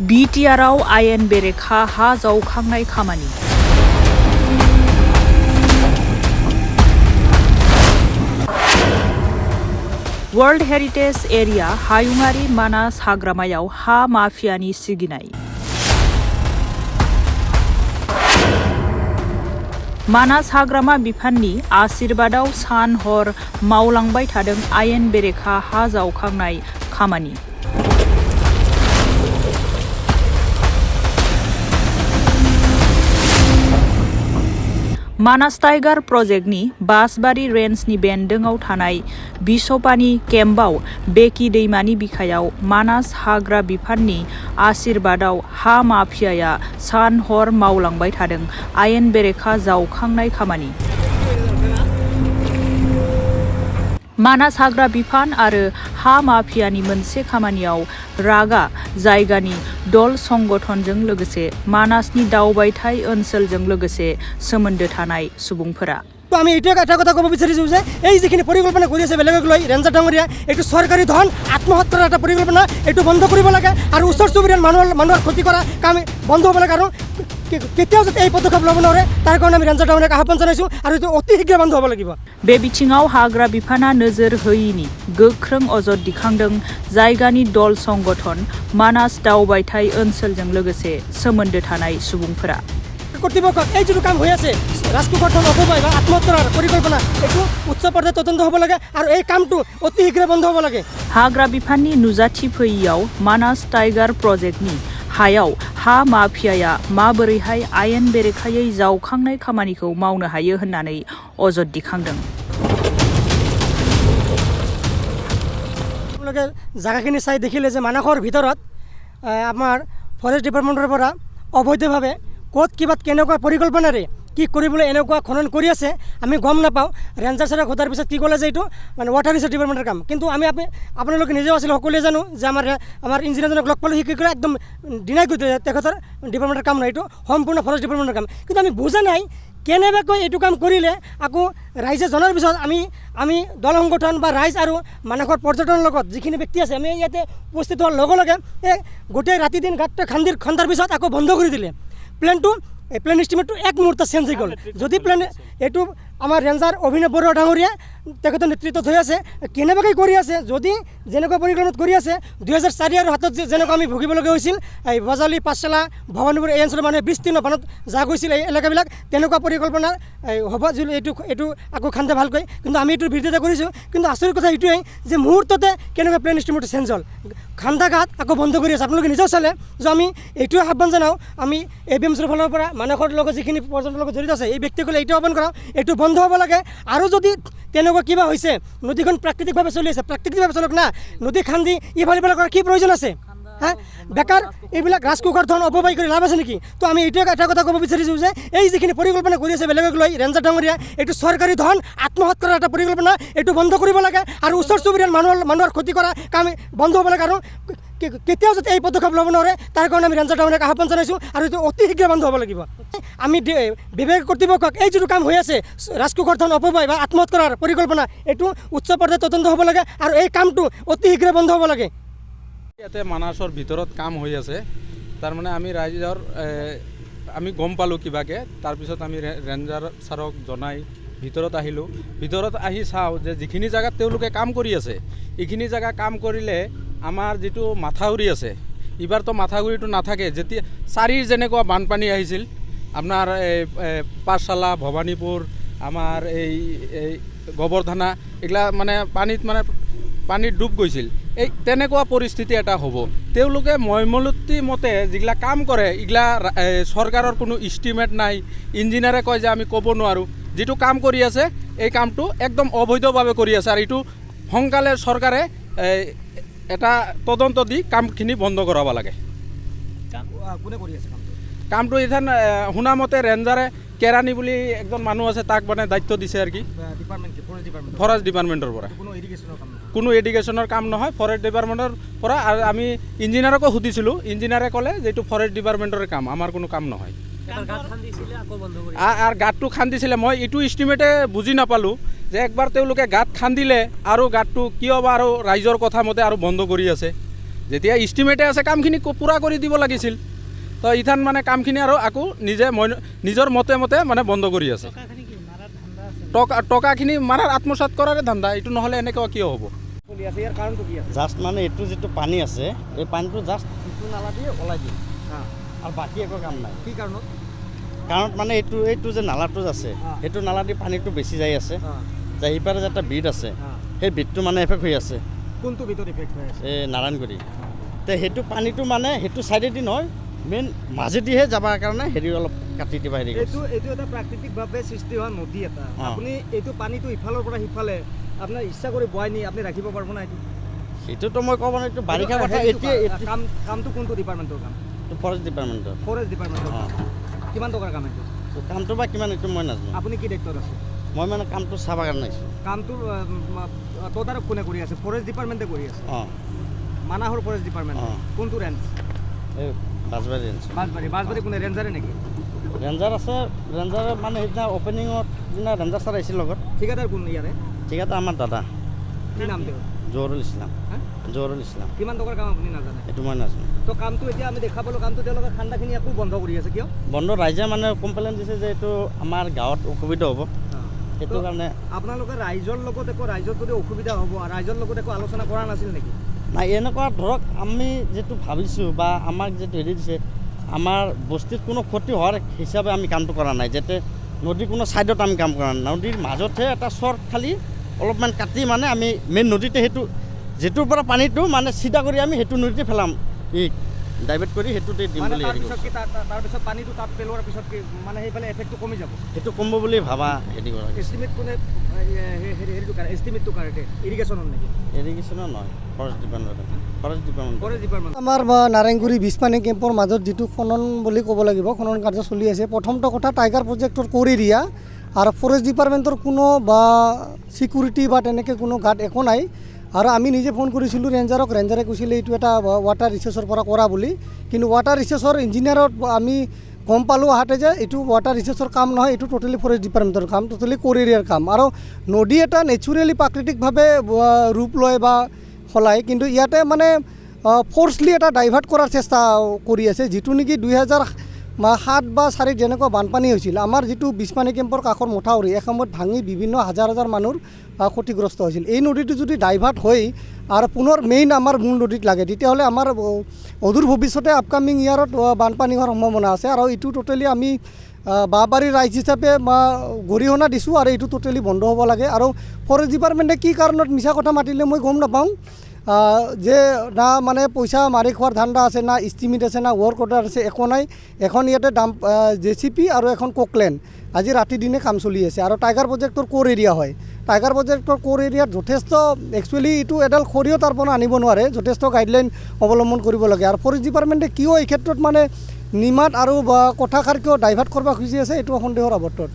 बिटिआरआव आयेन बेरेखा हा जावखांनाय खामानि। वर्ल्ड हेरिटेज एरिया हायुङारि मानास हाग्रामायाव हा माफियानि सिगिनाय। मानास हाग्रामा बिफाननि आशीर्बादाव सान हर मावलांबाय थादों आयेन बेरेखा हा जावखांनाय खामानि। मानास टाइगार प्रजेक्टनि बासबारि रेन्जनि बेन्दोङाव थानाय बिसपानि केम्पआव बेकि दैमानि बिखायाव मानास हाग्रा बिफाननि आशीर्बादाव हा माफियाया सान हर मावलांबाय थादों आयेन बेरेखा जावखांनाय खामानि। मानास हाग्रा बिफान आरो हा माफियानि मोनसे खामानियाव रागा जायगानि दल संगठनजों लोगोसे मानासनि दावबायथाय ओनसोलजों लोगोसे सोमोन्दो थानाय सुबुंफोरा। আমি এইটো এটা কথা ক'ব বিচাৰিছোঁ যে এই যিখিনি পৰিকল্পনা কৰি আছে বেলেগক লৈ ৰেঞ্জাৰ ডাঙৰীয়া এইটো চৰকাৰী ধন আত্মহত্যাৰ এটা পৰিকল্পনা এইটো বন্ধ কৰিব লাগে আৰু ওচৰ চুবুৰীয়াৰ মানুহৰ ক্ষতি কৰা কাম বন্ধ হ'ব লাগে আৰু কেতিয়াও যাতে এই পদক্ষেপ ল'ব নোৱাৰে তাৰ কাৰণে আমি ৰেঞ্জাৰ ডাঙৰীয়াক আহ্বান জনাইছোঁ আৰু এইটো অতি শীঘ্ৰে বন্ধ হ'ব লাগিব। बे बिथिङाव हाग्रा बिफाना नोजोर होयिनि गोख्रों अजद दिखांदों जायगानि दल संगठन मानास दावबायथाय ओनसोलजों लोगोसे सोमोन्दो थानाय सुबुंफोरा। কর্তৃপক্ষক এই যিটো কাম হৈ আছে ৰাজকোষৰ ধন অপব্যয় বা আত্মহত্যাৰ পৰিকল্পনা এইটো উচ্চ পৰ্যায়ত তদন্ত হ'ব লাগে আৰু এই কামটো অতি শীঘ্ৰে বন্ধ হ'ব লাগে। हाग्रा बिफाननि नुजाथि फैयैयाव मानास टाइगार प्रजेक्टनि हायाव हा माफियाया माबोरैहाय आयेन बेरेखायै जावखांनाय खामानिखौ मावनो हायो होननानै अजद दिखांदों। আপোনালোকে জায়গাখিনি চাই দেখিলে যে মানাসৰ ভিতৰত আমাৰ ফৰেষ্ট ডিপাৰ্টমেণ্টৰ পৰা অবৈধভাৱে ক'ত কিবা কেনেকুৱা পৰিকল্পনাৰে কি কৰিবলৈ এনেকুৱা খনন কৰি আছে আমি গম নাপাওঁ। ৰেঞ্জাৰ ছাৰক সোধাৰ পিছত কি ক'লে যে এইটো মানে ৱাটাৰ ৰিচৰ্চ ডিপাৰ্টমেণ্টৰ কাম, কিন্তু আপোনালোকে নিজেও আছিল সকলোৱে জানো যে আমাৰ ইঞ্জিনিয়াৰজনক লগ পালোঁ সি কৰে একদম ডিনাই কৰি তেখেতৰ ডিপাৰ্টমেণ্টৰ কাম নহয়, এইটো সম্পূৰ্ণ ফৰেষ্ট ডিপাৰ্টমেণ্টৰ কাম, কিন্তু আমি বুজা নাই কেনেবাকৈ এইটো কাম কৰিলে আকৌ ৰাইজে জনাৰ পিছত আমি দল সংগঠন বা ৰাইজ আৰু মানাসৰ পৰ্যটনৰ লগত যিখিনি ব্যক্তি আছে আমি ইয়াতে উপস্থিত হোৱাৰ লগে লগে এই গোটেই ৰাতি দিন গাঁতটো খন্দাৰ পিছত আকৌ বন্ধ কৰি দিলে। প্লেন এষ্টিমেটটো এক মুহূৰ্ত চেঞ্জ হৈ গ'ল। যদি এইটো আমাৰ ৰেঞ্জাৰ অভিনৱ বৰুৱা ডাঙৰীয়া তেখেতৰ নেতৃত্বত হৈ আছে কেনেবাকৈ কৰি আছে, যদি যেনেকুৱা পৰিকল্পনাত কৰি আছে 2004 আৰু হাতত যেনেকুৱা আমি ভুগিবলগীয়া হৈছিল এই বজালী পাঠশালা ভৱানীপুৰ এই অঞ্চলৰ মানুহে বিস্তীৰ্ণ বানত যা গৈছিল এই এলেকাবিলাক তেনেকুৱা পৰিকল্পনা হ'ব যদি এইটো আকৌ খান্দে ভালকৈ, কিন্তু আমি এইটোৰ বিৰোধিতা কৰিছোঁ। কিন্তু আচৰিত কথা এইটোৱেই যে মুহূৰ্ততে কেনেকুৱা প্লেন এষ্টিমেটটো চেঞ্জ হ'ল, খান্দা গাঁত আকৌ বন্ধ কৰি আছে। আপোনালোকে নিজেও চালে যে আমি এইটোৱে আহ্বান জনাওঁ, আমি ABMCৰ ফালৰ পৰা মানাসৰ লগত যিখিনি পৰ্যটনৰ লগত জড়িত আছে এই ব্যক্তিসকলে এইটো আহ্বান কৰাওঁ এইটো বন্ধ হ'ব লাগে। আৰু যদি তেনেকুৱা কিবা হৈছে নদীখন প্ৰাকৃতিকভাৱে চলি আছে প্ৰাকৃতিকভাৱে চলক না, নদী খান্দি ইফালে কৰাৰ কি প্ৰয়োজন আছে? বেকাৰ এইবিলাক ৰাজকোষৰ ধন অপব্যয় কৰি লাভ আছে নেকি? তো আমি এইটোৱে এটা কথা ক'ব বিচাৰিছোঁ যে এই যিখিনি পৰিকল্পনা কৰি আছে বেলেগক লৈ ৰেঞ্জাৰ ডাঙৰীয়া এইটো চৰকাৰী ধন আত্মহত্যাৰ এটা পৰিকল্পনা এইটো বন্ধ কৰিব লাগে আৰু ওচৰ চুবুৰীয়াৰ মানুহৰ ক্ষতি কৰা কাম বন্ধ হ'ব লাগে আৰু কেতিয়াও যাতে এই পদক্ষেপ ল'ব নোৱাৰে তাৰ কাৰণে আমি ৰেঞ্জাৰ ডাঙৰীয়াক আহ্বান জনাইছোঁ আৰু এইটো অতি শীঘ্ৰে বন্ধ হ'ব লাগিব। আমি বিভাগীয় কৰ্তৃপক্ষক এই যিটো কাম হৈ আছে ৰাজকোষৰ ধন অপব্যয় বা আত্মহত্যাৰ পৰিকল্পনা এইটো উচ্চ পৰ্যায়ত তদন্ত হ'ব লাগে আৰু এই কামটো অতি শীঘ্ৰে বন্ধ হ'ব লাগে। ইয়াতে মানাসৰ ভিতৰত কাম হৈ আছে, তাৰমানে আমি ৰাইজৰ আমি গম পালোঁ কিবাকৈ, তাৰপিছত আমি ৰেঞ্জাৰ ছাৰক জনাই ভিতৰত আহিলোঁ। ভিতৰত আহি চাওঁ যে যিখিনি জেগাত তেওঁলোকে কাম কৰি আছে এইখিনি জেগা কাম কৰিলে আমাৰ যিটো মাথাউৰি আছে এইবাৰতো মাথাউৰিটো নাথাকে। যেতিয়া চাৰিৰ যেনেকুৱা বানপানী আহিছিল আপোনাৰ এই পাঠশালা ভৱানীপুৰ আমাৰ এই গোবৰধানা এইগিলা মানে পানীত ডুব গৈছিল, এই তেনেকুৱা পৰিস্থিতি এটা হ'ব। তেওঁলোকে ময়মলতি মতে যিগিলা কাম কৰে এইগিলা চৰকাৰৰ কোনো ইষ্টিমেট নাই, ইঞ্জিনিয়াৰে কয় যে আমি ক'ব নোৱাৰোঁ। যিটো কাম কৰি আছে এই কামটো একদম অবৈধভাৱে কৰি আছে আৰু এইটো সোনকালে চৰকাৰে এটা তদন্ত দি কামখিনি বন্ধ কৰাব লাগে। কোনে কৰি আছে কামটো এতিয়া শুনামতে ৰেঞ্জাৰে কেৰাণী বুলি একজন মানুহ আছে তাক মানে দায়িত্ব দিছে আৰু কি ফৰেষ্ট ডিপাৰ্টমেণ্টৰ পৰা। কোনো এডুকেশ্যনৰ কাম নহয়, ফৰেষ্ট ডিপাৰ্টমেণ্টৰ পৰা। আৰু আমি ইঞ্জিনিয়াৰকো সুধিছিলোঁ, ইঞ্জিনিয়াৰে ক'লে যে এইটো ফৰেষ্ট ডিপাৰ্টমেণ্টৰ কাম, আমাৰ কোনো কাম নহয়। আৰু গাঁতটো খান্দিছিলে মই এইটো ইষ্টিমেটে বুজি নাপালোঁ যে একবাৰ তেওঁলোকে গাঁত খান্দিলে আৰু গাঁতটো কিয় বা আৰু ৰাইজৰ কথা মতে আৰু বন্ধ কৰি আছে। যেতিয়া ইষ্টিমেটে আছে কামখিনি পূৰা কৰি দিব লাগিছিল। তো ইথান মানে কামখিনি আৰু আকৌ নিজৰ মতে মানে বন্ধ কৰি আছে। টকাখিনি মাৰাৰ আত্মসাৎ কৰাৰে ধান্দা, এইটো নহ'লে এনেকুৱা কিয় হ'ব? জাষ্ট মানে এইটো যিটো পানী আছে এই পানীটো জাষ্ট ইটো নালা দিয়ে ওলাই দিয়ে আৰু বাকী একো কাম নাই। কি কাৰণত? কাৰণ মানে এইটো যে নালাটো আছে সেইটো নালা দি পানীটো বেছি যাই আছে, যাই সিপাৰে যে এটা বিট আছে সেই বিটটো মানে এফেক্ট হৈ আছে। কোনটো বিটত এফেক্ট হৈ আছে? এই নাৰায়ণগুৰি। তে সেইটো পানীটো মানে সেইটো চাইডেদি নহয়, মেইন মাজেদিহে যাবৰ কাৰণে হেৰি অলপ কাটি দিবা হেৰি। এইটো এটা প্ৰাকৃতিকভাৱে সৃষ্টি হোৱা নদী এটা। আপুনি এইটো পানীটো ইফালৰ পৰা সিফালে আপোনাৰ ইচ্ছা কৰি বৱাই নি আপুনি ৰাখিব পাৰিব না? সেইটোতো মই ক'ব নাই, এইটো বাৰিষা কথা। এতিয়া কামটো কোনটো ডিপাৰ্টমেণ্টৰ কাম? ফৰেষ্ট ডিপাৰ্টমেণ্টৰ। ফৰেষ্ট ডিপাৰ্টমেণ্টৰ কিমান টকাৰ কাম এইটো? কামটো বা কিমান এইটো মই নাজানো। আপুনি কি দায়িত্বত আছে? মই মানে কামটো চাব কাৰণে আহিছোঁ। কামটো তদাৰক কোনে কৰি আছে? ফৰেষ্ট ডিপাৰ্টমেণ্টে কৰি আছে। মানাহৰ ফৰেষ্ট ডিপাৰ্টমেণ্ট কোনটো ৰেঞ্জ? এই বাঁশবাৰী ৰেঞ্জ। বাঁশবাৰী কোনে ৰেঞ্জাৰে নেকি? ৰেঞ্জাৰ আছে, ৰেঞ্জাৰে মানে সেইদিনা অপেনিঙত দিনা ৰেঞ্জাৰ ছাৰ আহিছিল লগত। ঠিকাদাৰ কোন ইয়াৰে? ঠিকাদাৰ আমাৰ দাদা। কি নাম তেওঁৰ? জহুৰুল ইছলাম। জহুৰুল ইছলাম। কিমান টকাৰ কাম আপুনি নাজানে? এইটো মই নাজানো। তো কামটো এতিয়া আমি দেখা পালোঁ, কামটো তেওঁলোকে ঠাণ্ডাখিনি আকৌ বন্ধ কৰি আছে, কিয় বন্ধ? ৰাইজে মানে কমপ্লেইন দিছে যে এইটো আমাৰ গাঁৱত অসুবিধা হ'ব, সেইটো কাৰণে। আপোনালোকে ৰাইজৰ লগত ৰাইজৰ যদি অসুবিধা হ'ব, ৰাইজৰ লগত একো আলোচনা কৰা নাছিল নেকি? নাই, এনেকুৱা ধৰক আমি যিটো ভাবিছোঁ বা আমাক যিটো হেৰি দিছে, আমাৰ বস্তিত কোনো ক্ষতি হোৱাৰ হিচাপে আমি কামটো কৰা নাই, যাতে নদীৰ কোনো ছাইডত আমি কাম কৰা নাই। নদীৰ মাজতহে এটা চৰ খালি অলপমান কাটি মানে আমি মেইন নদীতে সেইটো যিটোৰ পৰা পানীটো মানে চিধা কৰি আমি সেইটো নদীতে পেলাম, ডাইভাৰ্ট কৰি সেইটোতে দিম বুলি। তাৰপিছত পানীটো তাত পেলোৱাৰ পিছত কি মানে সেইফালে এফেক্টটো কমি যাব? সেইটো কমিব বুলি ভাবা হেৰি কৰা। এষ্টিমেট কোনে হেৰিটো কাৰণে এষ্টিমেটটো কাৰণে ইৰিগেশ্যনৰ নেকি? ইৰিগেশ্যনৰ নহয়, ফৰেষ্ট ডিপাৰ্টমেণ্ট। আমাৰ নাৰায়ণগুৰি বিছপানী কেম্পৰ মাজত যিটো খনন বুলি ক'ব লাগিব, খনন কাৰ্য চলি আছে। প্ৰথমটো কথা, টাইগাৰ প্ৰজেক্টৰ কোৰ এৰিয়া আৰু ফৰেষ্ট ডিপাৰ্টমেণ্টৰ কোনো বা ছিকিউৰিটি বা তেনেকৈ কোনো গাৰ্ড একো নাই। আৰু আমি নিজে ফোন কৰিছিলোঁ ৰেঞ্জাৰক, ৰেঞ্জাৰে কৈছিলে এইটো এটা ৱাটাৰ ৰিচোৰ্চৰ পৰা কৰা বুলি। কিন্তু ৱাটাৰ ৰিচোৰ্চৰ ইঞ্জিনিয়াৰত আমি গম পালোঁ আহাতে যে এইটো ৱাটাৰ ৰিচোৰ্চৰ কাম নহয়, এইটো টোটেলি ফৰেষ্ট ডিপাৰ্টমেণ্টৰ কাম, টোটেলি কোৰ এৰিয়াৰ কাম। আৰু নদী এটা নেচাৰেলি প্ৰাকৃতিকভাৱে ৰূপ লয় বা সলায়, কিন্তু ইয়াতে মানে ফ'ৰ্চলি এটা ডাইভাৰ্ট কৰাৰ চেষ্টা কৰি আছে, যিটো নেকি 2007 বা 2004 যেনেকুৱা বানপানী হৈছিল। আমাৰ যিটো বিছপানী কেম্পৰ কাষৰ মথাউৰি এসময়ত ভাঙি বিভিন্ন হাজাৰ মানুহৰ ক্ষতিগ্ৰস্ত হৈছিল। এই নদীটো যদি ডাইভাৰ্ট হৈ আৰু পুনৰ মেইন আমাৰ মূল নদীত লাগে, তেতিয়াহ'লে আমাৰ অদূৰ ভৱিষ্যতে আপকামিং ইয়াৰত বানপানী হোৱাৰ সম্ভাৱনা আছে। আৰু এইটো টোটেলি আমি বাঁহবাৰীৰ ৰাইজ হিচাপে গৰিহণা দিছোঁ আৰু এইটো টোটেলি বন্ধ হ'ব লাগে। আৰু ফৰেষ্ট ডিপাৰ্টমেণ্টে কি কাৰণত মিছা কথা মাতিলে মই গম নাপাওঁ, যে না মানে পইচা মাৰি খোৱাৰ ধান্দা আছে, না ইষ্টিমেট আছে, না ৱৰ্ক অৰ্ডাৰ আছে, একো নাই। এখন ইয়াতে JCP আৰু এখন কোকলেন আজি ৰাতি দিনে কাম চলি আছে। আৰু টাইগাৰ প্ৰজেক্টৰ কোৰ এৰিয়া হয়, টাইগাৰ প্ৰজেক্টৰ কোৰ এৰিয়াত যথেষ্ট একচুৱেলি এইটো এডাল খৰিও তাৰ পৰা আনিব নোৱাৰে, যথেষ্ট গাইডলাইন অৱলম্বন কৰিব লাগে। আৰু ফৰেষ্ট ডিপাৰ্টমেণ্টে কিয় এই ক্ষেত্ৰত মানে নিমাত আৰু কথাষাৰ কিয় ডাইভাৰ্ট কৰিব খুজি আছে, এইটো সন্দেহৰ আৱৰ্তত।